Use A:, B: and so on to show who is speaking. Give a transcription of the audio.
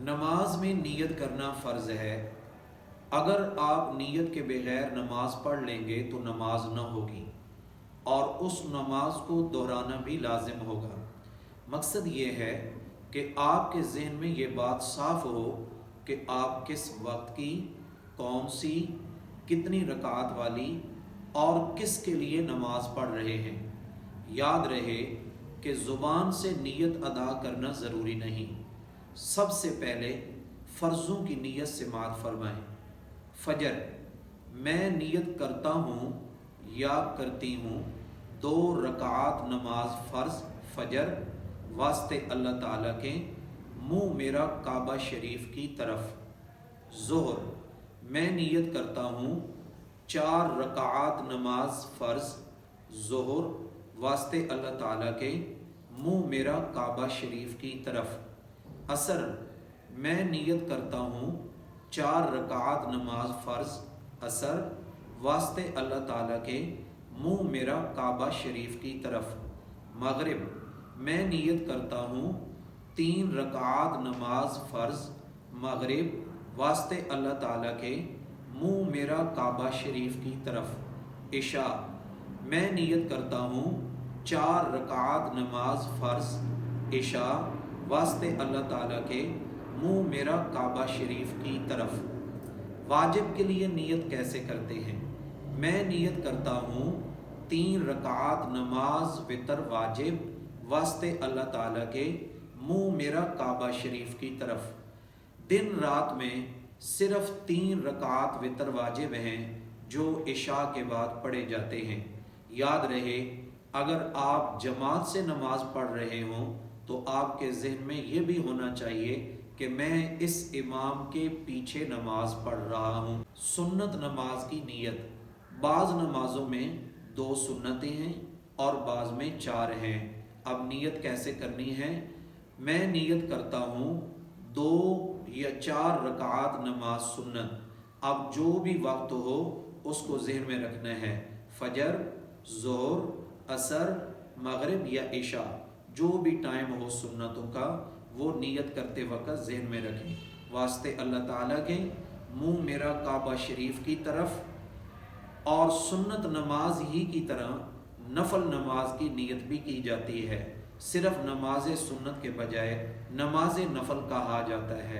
A: نماز میں نیت کرنا فرض ہے۔ اگر آپ نیت کے بغیر نماز پڑھ لیں گے تو نماز نہ ہوگی اور اس نماز کو دہرانا بھی لازم ہوگا۔ مقصد یہ ہے کہ آپ کے ذہن میں یہ بات صاف ہو کہ آپ کس وقت کی، کون سی، کتنی رکعت والی اور کس کے لیے نماز پڑھ رہے ہیں۔ یاد رہے کہ زبان سے نیت ادا کرنا ضروری نہیں۔ سب سے پہلے فرضوں کی نیت سماعت فرمائیں۔ فجر، میں نیت کرتا ہوں یا کرتی ہوں 2 رکعات نماز فرض فجر واسطے اللہ تعالیٰ کے، منہ میرا کعبہ شریف کی طرف۔ ظہر، میں نیت کرتا ہوں 4 رکعات نماز فرض ظہر واسطے اللہ تعالیٰ کے، منہ میرا کعبہ شریف کی طرف۔ عصر، میں نیت کرتا ہوں 4 رکعات نماز فرض عصر واسطے اللہ تعالیٰ کے، منہ میرا کعبہ شریف کی طرف۔ مغرب، میں نیت کرتا ہوں 3 رکعات نماز فرض مغرب واسطے اللہ تعالیٰ کے، منہ میرا کعبہ شریف کی طرف۔ عشاء، میں نیت کرتا ہوں 4 رکعات نماز فرض عشاء واسطے اللہ تعالیٰ کے، منہ میرا کعبہ شریف کی طرف۔ واجب کے لیے نیت کیسے کرتے ہیں؟ میں نیت کرتا ہوں 3 رکعات نماز وتر واجب واسطے اللہ تعالیٰ کے، منہ میرا کعبہ شریف کی طرف۔ دن رات میں صرف 3 رکعات وتر واجب ہیں جو عشاء کے بعد پڑھے جاتے ہیں۔ یاد رہے اگر آپ جماعت سے نماز پڑھ رہے ہوں تو آپ کے ذہن میں یہ بھی ہونا چاہیے کہ میں اس امام کے پیچھے نماز پڑھ رہا ہوں۔ سنت نماز کی نیت، بعض نمازوں میں 2 سنتیں ہیں اور بعض میں 4 ہیں۔ اب نیت کیسے کرنی ہے؟ میں نیت کرتا ہوں 2 یا 4 رکعات نماز سنت۔ اب جو بھی وقت ہو اس کو ذہن میں رکھنا ہے، فجر، ظہر، عصر، مغرب یا عشاء، جو بھی ٹائم ہو سنتوں کا وہ نیت کرتے وقت ذہن میں رکھیں۔ واسطے اللہ تعالیٰ کے، منہ میرا کعبہ شریف کی طرف۔ اور سنت نماز ہی کی طرح نفل نماز کی نیت بھی کی جاتی ہے، صرف نماز سنت کے بجائے نماز نفل کہا جاتا ہے۔